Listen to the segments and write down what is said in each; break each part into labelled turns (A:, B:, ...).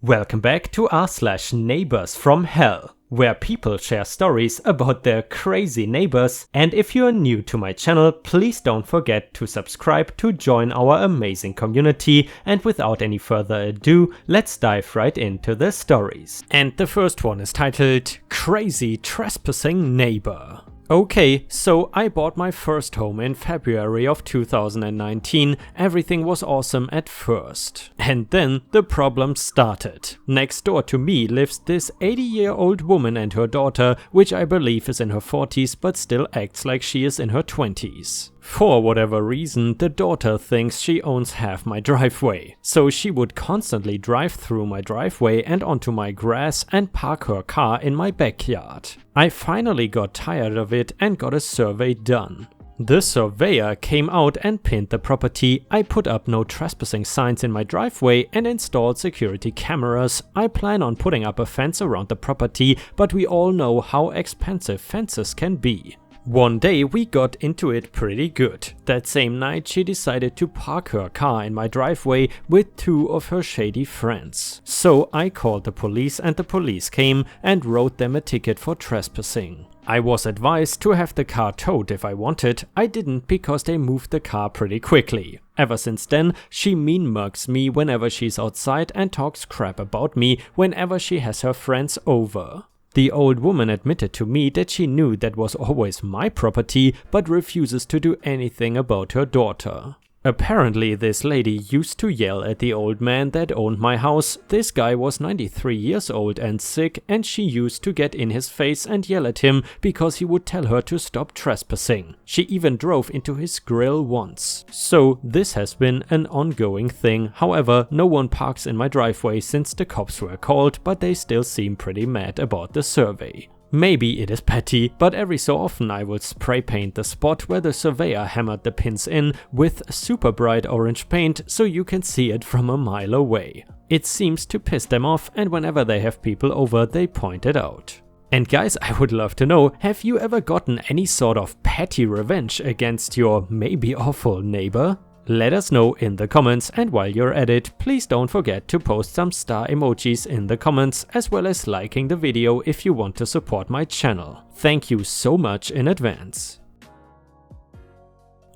A: Welcome back to r/Neighbors from Hell, where people share stories about their crazy neighbors, and if you are new to my channel, please don't forget to subscribe to join our amazing community, and without any further ado, let's dive right into the stories. And the first one is titled Crazy Trespassing Neighbor. Okay, so I bought my first home in February of 2019, everything was awesome at first. And then the problem started. Next door to me lives this 80-year-old woman and her daughter, which I believe is in her 40s but still acts like she is in her 20s. For whatever reason, the daughter thinks she owns half my driveway, so she would constantly drive through my driveway and onto my grass and park her car in my backyard. I finally got tired of it and got a survey done. The surveyor came out and pinned the property, I put up no trespassing signs in my driveway and installed security cameras. I plan on putting up a fence around the property, but we all know how expensive fences can be. One day we got into it pretty good. That same night she decided to park her car in my driveway with two of her shady friends. So I called the police and the police came and wrote them a ticket for trespassing. I was advised to have the car towed if I wanted. I didn't because they moved the car pretty quickly. Ever since then, she mean mugs me whenever she's outside and talks crap about me whenever she has her friends over. The old woman admitted to me that she knew that was always my property, but refuses to do anything about her daughter. Apparently this lady used to yell at the old man that owned my house. This guy was 93 years old and sick, and she used to get in his face and yell at him because he would tell her to stop trespassing. She even drove into his grill once. So this has been an ongoing thing. However, no one parks in my driveway since the cops were called, but they still seem pretty mad about the survey. Maybe it is petty, but every so often I will spray paint the spot where the surveyor hammered the pins in with super bright orange paint so you can see it from a mile away. It seems to piss them off, and whenever they have people over they point it out. And guys, I would love to know, have you ever gotten any sort of petty revenge against your maybe awful neighbor? Let us know in the comments, and while you're at it, please don't forget to post some star emojis in the comments, as well as liking the video if you want to support my channel. Thank you so much in advance.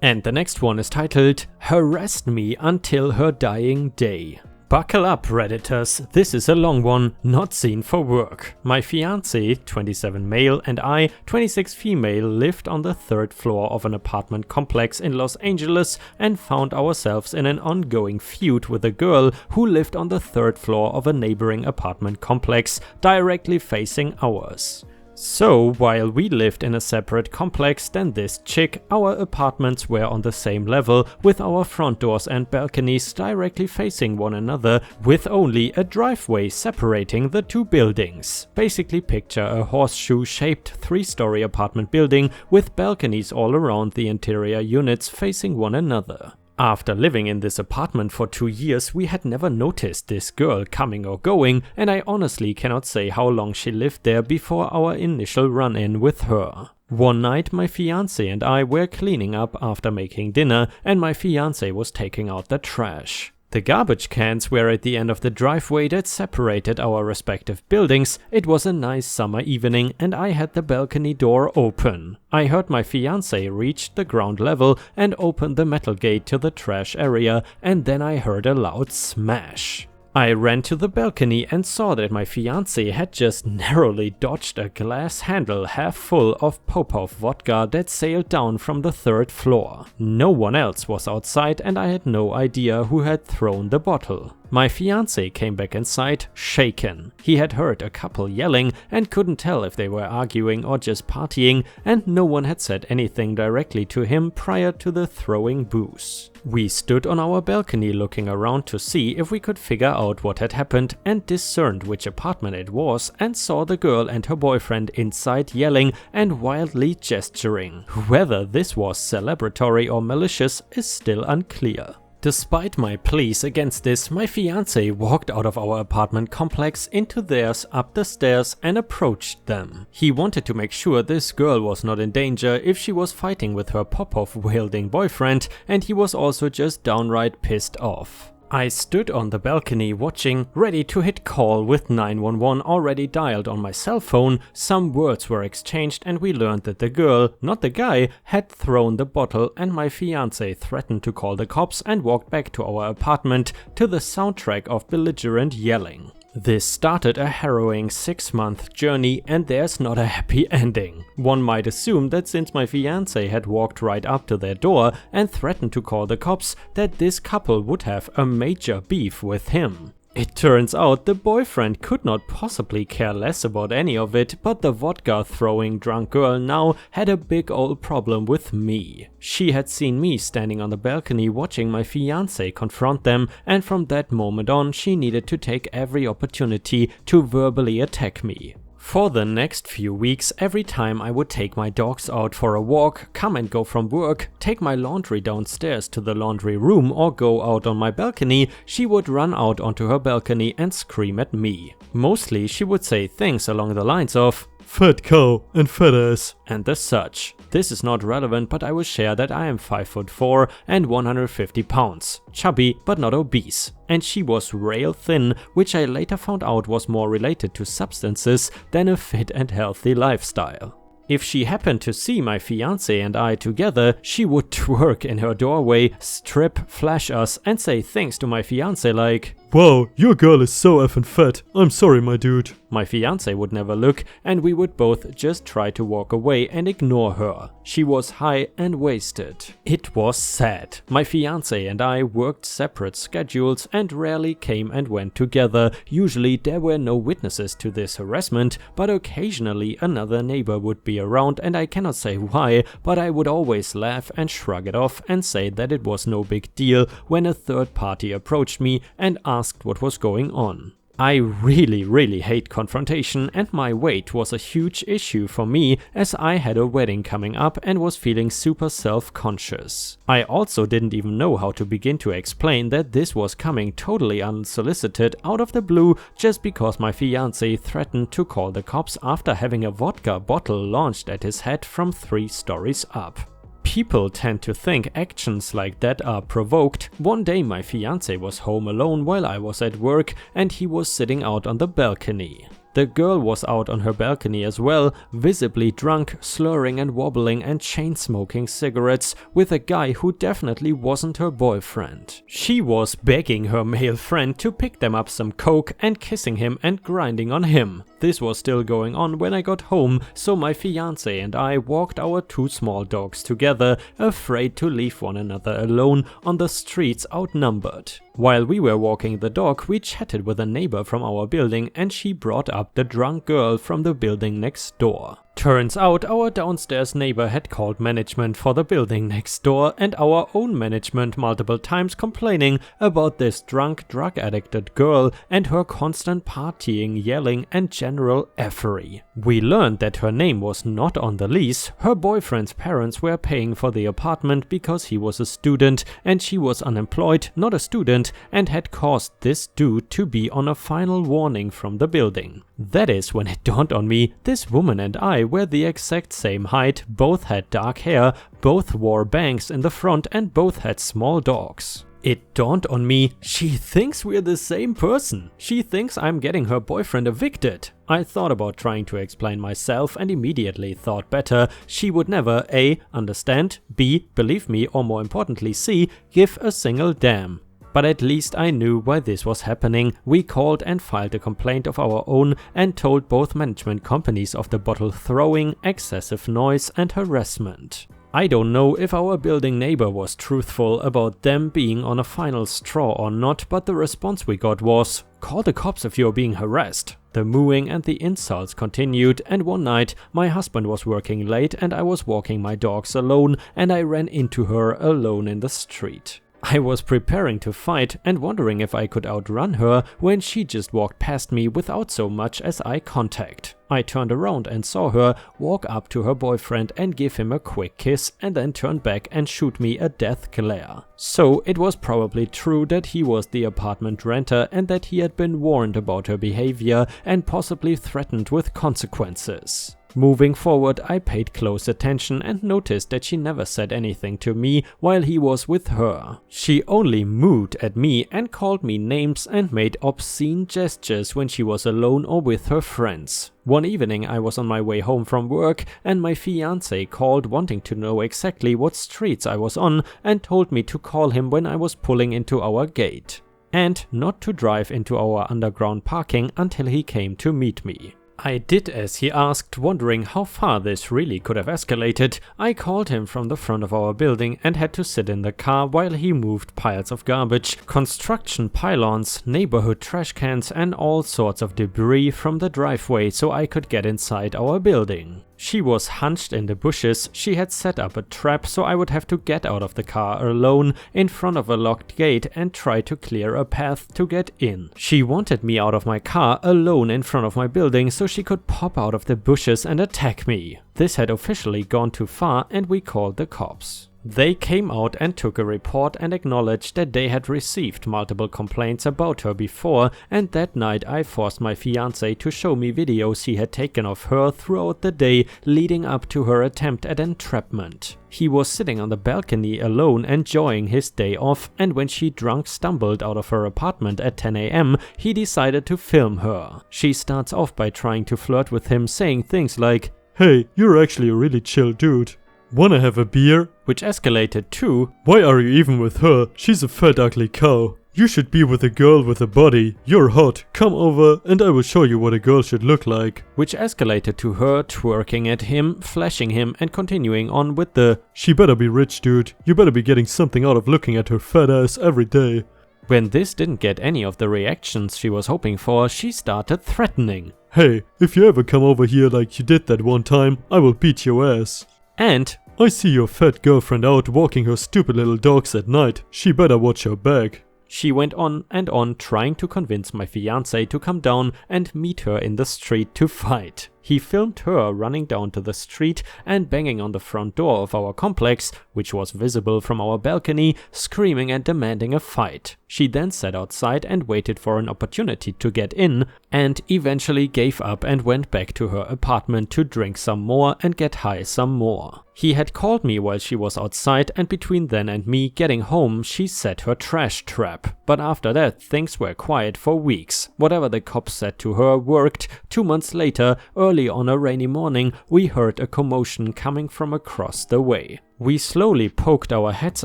A: And the next one is titled Harassed Me Until Her Dying Day. Buckle up, Redditors, this is a long one, not seen for work. My fiance, 27 male, and I, 26 female, lived on the 3rd floor of an apartment complex in Los Angeles and found ourselves in an ongoing feud with a girl who lived on the 3rd floor of a neighboring apartment complex directly facing ours. So, while we lived in a separate complex than this chick, our apartments were on the same level, with our front doors and balconies directly facing one another, with only a driveway separating the two buildings. Basically picture a horseshoe-shaped 3-story apartment building with balconies all around the interior units facing one another. After living in this apartment for 2 years, we had never noticed this girl coming or going, and I honestly cannot say how long she lived there before our initial run-in with her. One night my fiance and I were cleaning up after making dinner, and my fiance was taking out the trash. The garbage cans were at the end of the driveway that separated our respective buildings. It was a nice summer evening and I had the balcony door open. I heard my fiance reach the ground level and open the metal gate to the trash area, and then I heard a loud smash. I ran to the balcony and saw that my fiance had just narrowly dodged a glass handle half full of Popov vodka that sailed down from the 3rd floor. No one else was outside and I had no idea who had thrown the bottle. My fiance came back inside, shaken. He had heard a couple yelling and couldn't tell if they were arguing or just partying, and no one had said anything directly to him prior to the throwing booze. We stood on our balcony looking around to see if we could figure out what had happened, and discerned which apartment it was, and saw the girl and her boyfriend inside yelling and wildly gesturing. Whether this was celebratory or malicious is still unclear. Despite my pleas against this, my fiance walked out of our apartment complex into theirs up the stairs and approached them. He wanted to make sure this girl was not in danger if she was fighting with her Popov wielding boyfriend, and he was also just downright pissed off. I stood on the balcony watching, ready to hit call with 911 already dialed on my cell phone. Some words were exchanged and we learned that the girl, not the guy, had thrown the bottle, and my fiancé threatened to call the cops and walked back to our apartment to the soundtrack of belligerent yelling. This started a harrowing 6-month journey, and there's not a happy ending. One might assume that since my fiancé had walked right up to their door and threatened to call the cops, that this couple would have a major beef with him. It turns out the boyfriend could not possibly care less about any of it, but the vodka-throwing drunk girl now had a big old problem with me. She had seen me standing on the balcony watching my fiancé confront them, and from that moment on she needed to take every opportunity to verbally attack me. For the next few weeks, every time I would take my dogs out for a walk, come and go from work, take my laundry downstairs to the laundry room or go out on my balcony, she would run out onto her balcony and scream at me. Mostly she would say things along the lines of "fat cow" and "fat ass" and the such. This is not relevant, but I will share that I am 5'4" and 150 pounds, chubby but not obese, and she was rail thin, which I later found out was more related to substances than a fit and healthy lifestyle. If she happened to see my fiancé and I together, she would twerk in her doorway, strip, flash us, and say things to my fiancé like, "Wow, your girl is so effing fat, I'm sorry my dude." My fiancé would never look, and we would both just try to walk away and ignore her. She was high and wasted. It was sad. My fiancé and I worked separate schedules and rarely came and went together. Usually there were no witnesses to this harassment, but occasionally another neighbor would be around, and I cannot say why, but I would always laugh and shrug it off and say that it was no big deal when a third party approached me and asked what was going on. I really hate confrontation, and my weight was a huge issue for me as I had a wedding coming up and was feeling super self-conscious. I also didn't even know how to begin to explain that this was coming totally unsolicited out of the blue just because my fiancé threatened to call the cops after having a vodka bottle launched at his head from 3 stories up. People tend to think actions like that are provoked. One day my fiancé was home alone while I was at work, and he was sitting out on the balcony. The girl was out on her balcony as well, visibly drunk, slurring and wobbling and chain-smoking cigarettes with a guy who definitely wasn't her boyfriend. She was begging her male friend to pick them up some coke and kissing him and grinding on him. This was still going on when I got home, so my fiancé and I walked our 2 small dogs together, afraid to leave one another alone on the streets outnumbered. While we were walking the dog, we chatted with a neighbor from our building, and she brought up the drunk girl from the building next door. Turns out our downstairs neighbor had called management for the building next door and our own management multiple times complaining about this drunk, drug-addicted girl and her constant partying, yelling and general effery. We learned that her name was not on the lease. Her boyfriend's parents were paying for the apartment because he was a student and she was unemployed, not a student, and had caused this dude to be on a final warning from the building. That is when it dawned on me, this woman and I were the exact same height, both had dark hair, both wore bangs in the front and both had small dogs. It dawned on me, she thinks we're the same person. She thinks I'm getting her boyfriend evicted. I thought about trying to explain myself and immediately thought better. She would never A. understand, B. believe me, or more importantly C. give a single damn. But at least I knew why this was happening. We called and filed a complaint of our own and told both management companies of the bottle throwing, excessive noise and harassment. I don't know if our building neighbor was truthful about them being on a final straw or not, but the response we got was, "Call the cops if you're being harassed." The mooing and the insults continued, and one night my husband was working late and I was walking my dogs alone and I ran into her alone in the street. I was preparing to fight and wondering if I could outrun her when she just walked past me without so much as eye contact. I turned around and saw her walk up to her boyfriend and give him a quick kiss and then turn back and shoot me a death glare. So it was probably true that he was the apartment renter and that he had been warned about her behavior and possibly threatened with consequences. Moving forward, I paid close attention and noticed that she never said anything to me while he was with her. She only mooed at me and called me names and made obscene gestures when she was alone or with her friends. One evening I was on my way home from work and my fiancé called wanting to know exactly what streets I was on and told me to call him when I was pulling into our gate. And not to drive into our underground parking until he came to meet me. I did as he asked, wondering how far this really could have escalated. I called him from the front of our building and had to sit in the car while he moved piles of garbage, construction pylons, neighborhood trash cans and all sorts of debris from the driveway so I could get inside our building. She was hunched in the bushes. She had set up a trap so I would have to get out of the car alone in front of a locked gate and try to clear a path to get in. She wanted me out of my car alone in front of my building so she could pop out of the bushes and attack me. This had officially gone too far and we called the cops. They came out and took a report and acknowledged that they had received multiple complaints about her before, and that night I forced my fiancé to show me videos he had taken of her throughout the day leading up to her attempt at entrapment. He was sitting on the balcony alone enjoying his day off, and when she drunk stumbled out of her apartment at 10 AM, he decided to film her. She starts off by trying to flirt with him, saying things like, "Hey, you're actually a really chill dude. Wanna have a beer?" Which escalated to, "Why are you even with her? She's a fat ugly cow. You should be with a girl with a body. You're hot. Come over and I will show you what a girl should look like." Which escalated to her twerking at him, flashing him and continuing on with the, "She better be rich, dude. You better be getting something out of looking at her fat ass every day." When this didn't get any of the reactions she was hoping for, she started threatening. "Hey, if you ever come over here like you did that one time, I will beat your ass. And I see your fat girlfriend out walking her stupid little dogs at night. She better watch her back." She went on and on trying to convince my fiancé to come down and meet her in the street to fight. He filmed her running down to the street and banging on the front door of our complex, which was visible from our balcony, screaming and demanding a fight. She then sat outside and waited for an opportunity to get in, and eventually gave up and went back to her apartment to drink some more and get high some more. He had called me while she was outside, and between then and me getting home she set her trash trap. But after that things were quiet for weeks. Whatever the cops said to her worked. 2 months later, early on a rainy morning, we heard a commotion coming from across the way. We slowly poked our heads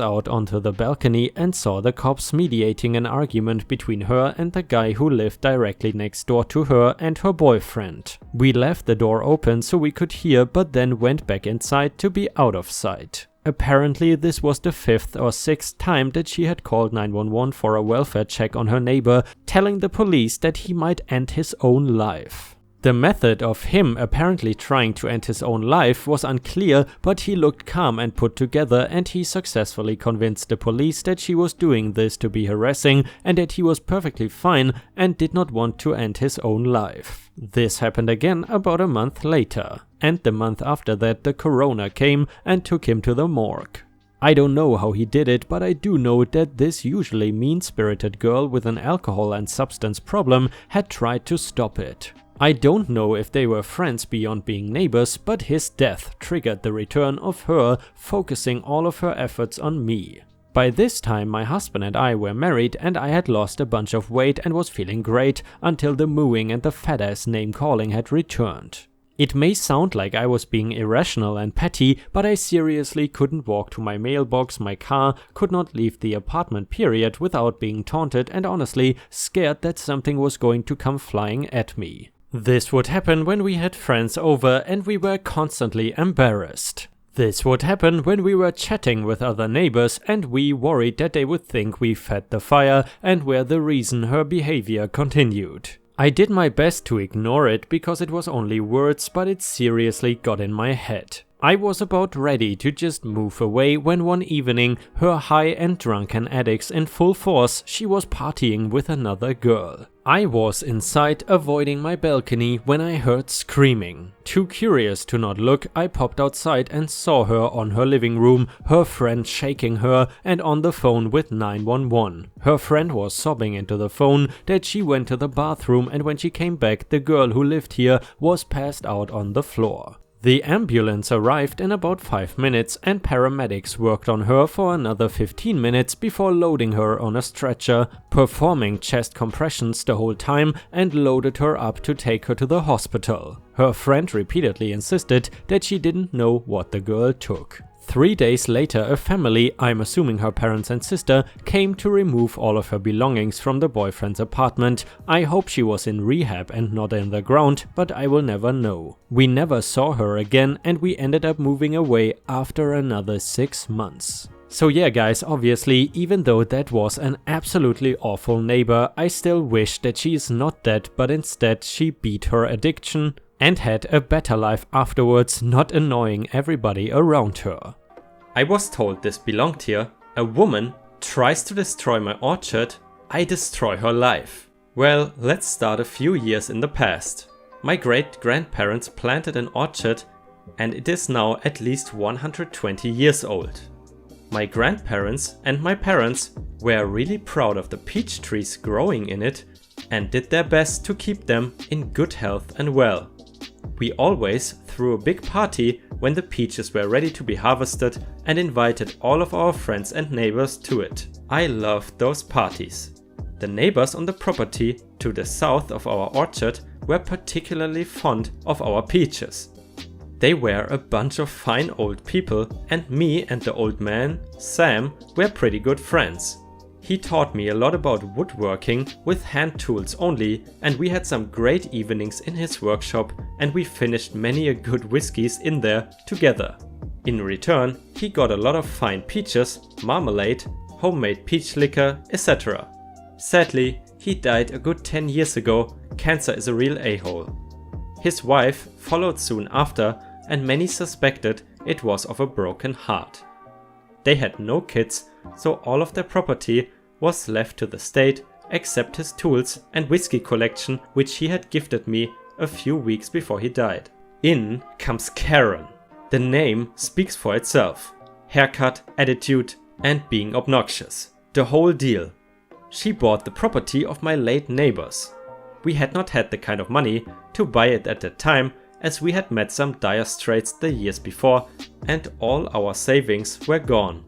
A: out onto the balcony and saw the cops mediating an argument between her and the guy who lived directly next door to her and her boyfriend. We left the door open so we could hear, but then went back inside to be out of sight. Apparently this was the 5th or 6th time that she had called 911 for a welfare check on her neighbor, telling the police that he might end his own life. The method of him apparently trying to end his own life was unclear, but he looked calm and put together, and he successfully convinced the police that she was doing this to be harassing and that he was perfectly fine and did not want to end his own life. This happened again about a month later, and the month after that the coroner came and took him to the morgue. I don't know how he did it, but I do know that this usually mean-spirited girl with an alcohol and substance problem had tried to stop it. I don't know if they were friends beyond being neighbors, but his death triggered the return of her, focusing all of her efforts on me. By this time my husband and I were married, and I had lost a bunch of weight and was feeling great until the mooing and the fat ass name calling had returned. It may sound like I was being irrational and petty, but I seriously couldn't walk to my mailbox, my car, could not leave the apartment period without being taunted, and honestly scared that something was going to come flying at me. This would happen when we had friends over and we were constantly embarrassed. This would happen when we were chatting with other neighbors and we worried that they would think we fed the fire and were the reason her behavior continued. I did my best to ignore it because it was only words, but it seriously got in my head. I was about ready to just move away when one evening, her high and drunken addicts in full force, she was partying with another girl. I was inside avoiding my balcony when I heard screaming. Too curious to not look, I popped outside and saw her on her living room, her friend shaking her and on the phone with 911. Her friend was sobbing into the phone that she went to the bathroom, and when she came back, the girl who lived here was passed out on the floor. The ambulance arrived in about 5 minutes and paramedics worked on her for another 15 minutes before loading her on a stretcher, performing chest compressions the whole time, and loaded her up to take her to the hospital. Her friend repeatedly insisted that she didn't know what the girl took. 3 days later, a family, I'm assuming her parents and sister, came to remove all of her belongings from the boyfriend's apartment. I hope she was in rehab and not in the ground, but I will never know. We never saw her again and we ended up moving away after another 6 months. So yeah guys, obviously, even though that was an absolutely awful neighbor, I still wish that she is not dead, but instead she beat her addiction and had a better life afterwards, not annoying everybody around her. I was told this belonged here. A woman tries to destroy my orchard, I destroy her life. Well, let's start a few years in the past. My great-grandparents planted an orchard and it is now at least 120 years old. My grandparents and my parents were really proud of the peach trees growing in it and did their best to keep them in good health and well. We always threw a big party when the peaches were ready to be harvested and invited all of our friends and neighbors to it. I loved those parties. The neighbors on the property to the south of our orchard were particularly fond of our peaches. They were a bunch of fine old people and me and the old man, Sam, were pretty good friends. He taught me a lot about woodworking with hand tools only, and we had some great evenings in his workshop and we finished many a good whiskeys in there together. In return, he got a lot of fine peaches, marmalade, homemade peach liquor, etc. Sadly, he died a good 10 years ago. Cancer is a real a-hole. His wife followed soon after and many suspected it was of a broken heart. They had no kids, so all of their property was left to the state except his tools and whiskey collection, which he had gifted me a few weeks before he died. In comes Karen. The name speaks for itself. Haircut, attitude and being obnoxious. The whole deal. She bought the property of my late neighbors. We had not had the kind of money to buy it at that time, as we had met some dire straits the years before and all our savings were gone.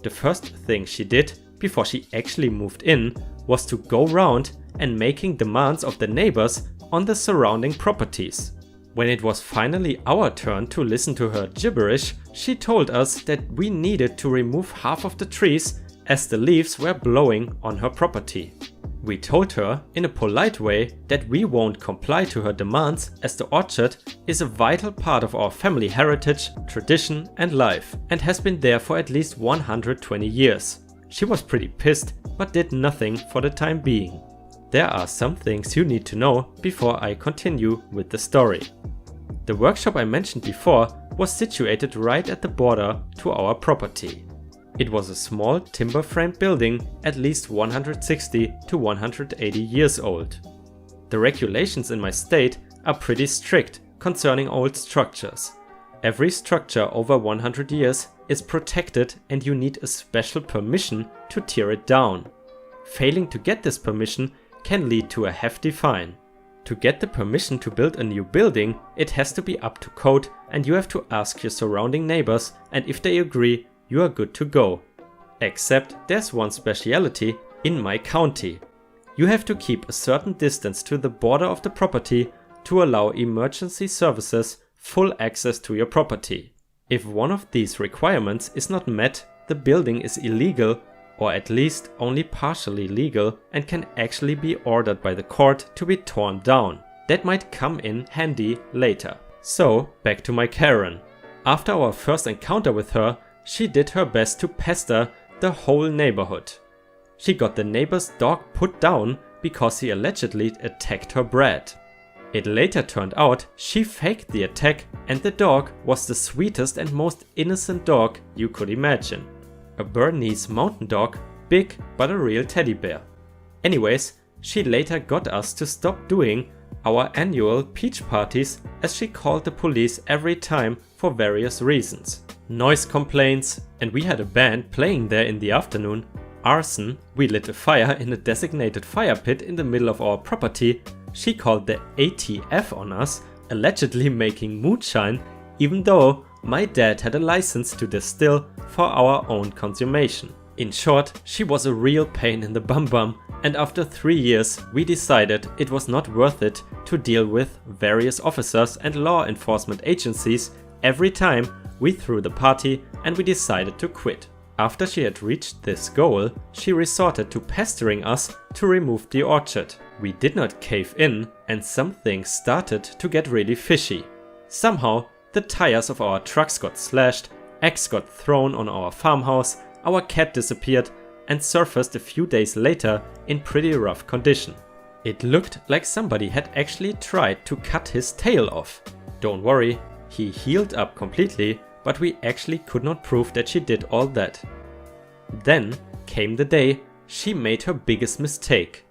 A: The first thing she did before she actually moved in was to go round and making demands of the neighbors on the surrounding properties. When it was finally our turn to listen to her gibberish, she told us that we needed to remove half of the trees as the leaves were blowing on her property. We told her in a polite way that we won't comply to her demands, as the orchard is a vital part of our family heritage, tradition and life and has been there for at least 120 years. She was pretty pissed but did nothing for the time being. There are some things you need to know before I continue with the story. The workshop I mentioned before was situated right at the border to our property. It was a small timber-framed building at least 160 to 180 years old. The regulations in my state are pretty strict concerning old structures. Every structure over 100 years is protected and you need a special permission to tear it down. Failing to get this permission can lead to a hefty fine. To get the permission to build a new building, it has to be up to code and you have to ask your surrounding neighbors, and if they agree, you are good to go. Except there's one speciality in my county. You have to keep a certain distance to the border of the property to allow emergency services full access to your property. If one of these requirements is not met, the building is illegal, or at least only partially legal, and can actually be ordered by the court to be torn down. That might come in handy later. So back to my Karen. After our first encounter with her, she did her best to pester the whole neighborhood. She got the neighbor's dog put down because he allegedly attacked her brat. It later turned out she faked the attack and the dog was the sweetest and most innocent dog you could imagine. A Bernese mountain dog, big but a real teddy bear. Anyways, she later got us to stop doing our annual peach parties, as she called the police every time for various reasons. Noise complaints, and we had a band playing there in the afternoon. Arson, we lit a fire in a designated fire pit in the middle of our property. She called the ATF on us, allegedly making moonshine, even though my dad had a license to distill for our own consummation. In short, she was a real pain in the bum, and after 3 years we decided it was not worth it to deal with various officers and law enforcement agencies every time we threw the party, and we decided to quit. After she had reached this goal, she resorted to pestering us to remove the orchard. We did not cave in, and some things started to get really fishy. Somehow, the tires of our trucks got slashed, eggs got thrown on our farmhouse, our cat disappeared and surfaced a few days later in pretty rough condition. It looked like somebody had actually tried to cut his tail off. Don't worry, he healed up completely, but we actually could not prove that she did all that. Then came the day she made her biggest mistake.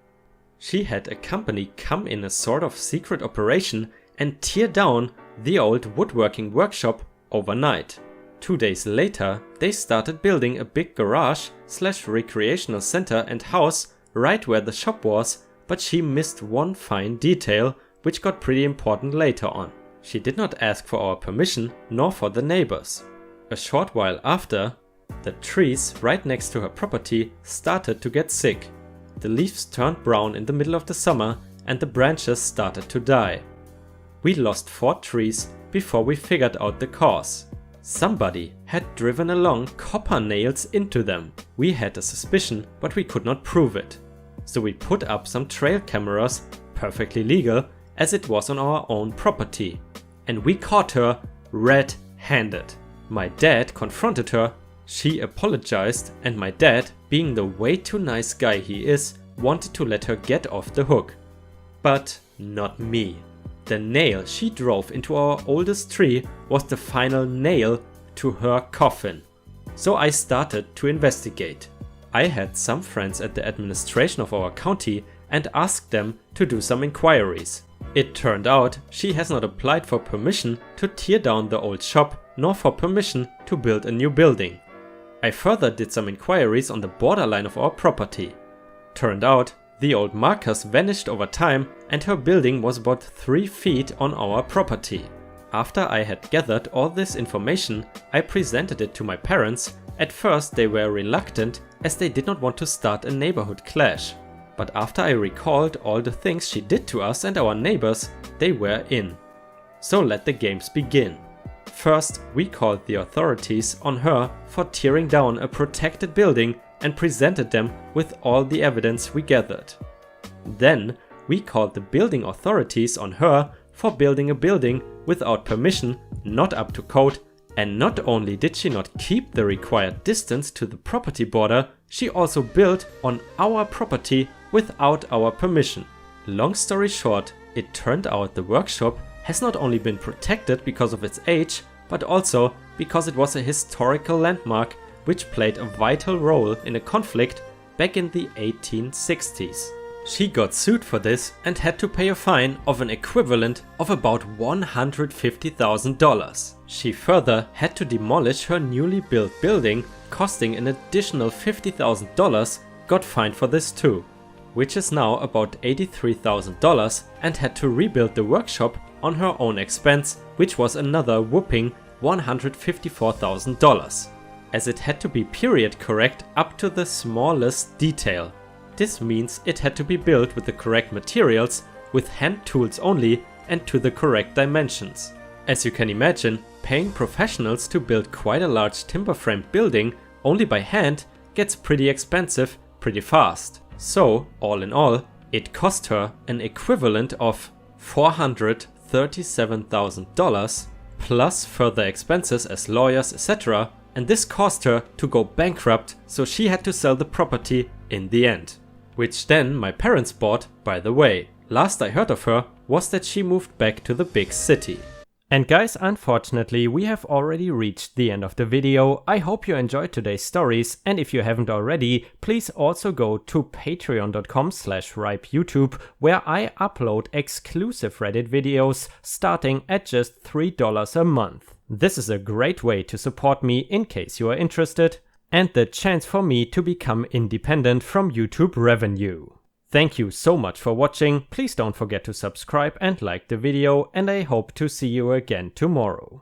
A: She had a company come in a sort of secret operation and tear down the old woodworking workshop overnight. 2 days later, they started building a big garage/recreational center and house right where the shop was, but she missed one fine detail, which got pretty important later on. She did not ask for our permission, nor for the neighbors. A short while after, the trees right next to her property started to get sick. The leaves turned brown in the middle of the summer and the branches started to die. We lost 4 trees before we figured out the cause. Somebody had driven along copper nails into them. We had a suspicion, but we could not prove it. So we put up some trail cameras, perfectly legal, as it was on our own property. And we caught her red-handed. My dad confronted her, she apologized, and my dad, being the way too nice guy he is, wanted to let her get off the hook. But not me. The nail she drove into our oldest tree was the final nail to her coffin. So I started to investigate. I had some friends at the administration of our county and asked them to do some inquiries. It turned out she has not applied for permission to tear down the old shop, nor for permission to build a new building. I further did some inquiries on the borderline of our property. Turned out the old markers vanished over time and her building was about 3 feet on our property. After I had gathered all this information, I presented it to my parents. At first they were reluctant as they did not want to start a neighborhood clash. But after I recalled all the things she did to us and our neighbors, they were in. So let the games begin. First, we called the authorities on her for tearing down a protected building and presented them with all the evidence we gathered. Then, we called the building authorities on her for building a building without permission, not up to code, and not only did she not keep the required distance to the property border, she also built on our property without our permission. Long story short, it turned out the workshop has not only been protected because of its age, but also because it was a historical landmark which played a vital role in a conflict back in the 1860s. She got sued for this and had to pay a fine of an equivalent of about $150,000. She further had to demolish her newly built building, costing an additional $50,000, got fined for this too, which is now about $83,000, and had to rebuild the workshop on her own expense, which was another whopping $154,000. As it had to be period correct up to the smallest detail. This means it had to be built with the correct materials, with hand tools only, and to the correct dimensions. As you can imagine, paying professionals to build quite a large timber framed building only by hand gets pretty expensive pretty fast. So, all in all, it cost her an equivalent of $437,000 plus further expenses as lawyers, etc. And this caused her to go bankrupt, so she had to sell the property in the end. Which then my parents bought, by the way. Last I heard of her was that she moved back to the big city. And guys, unfortunately, we have already reached the end of the video. I hope you enjoyed today's stories, and if you haven't already, please also go to patreon.com/ripeyoutube, where I upload exclusive Reddit videos starting at just $3 a month. This is a great way to support me in case you are interested, and the chance for me to become independent from YouTube revenue. Thank you so much for watching. Please don't forget to subscribe and like the video, and I hope to see you again tomorrow.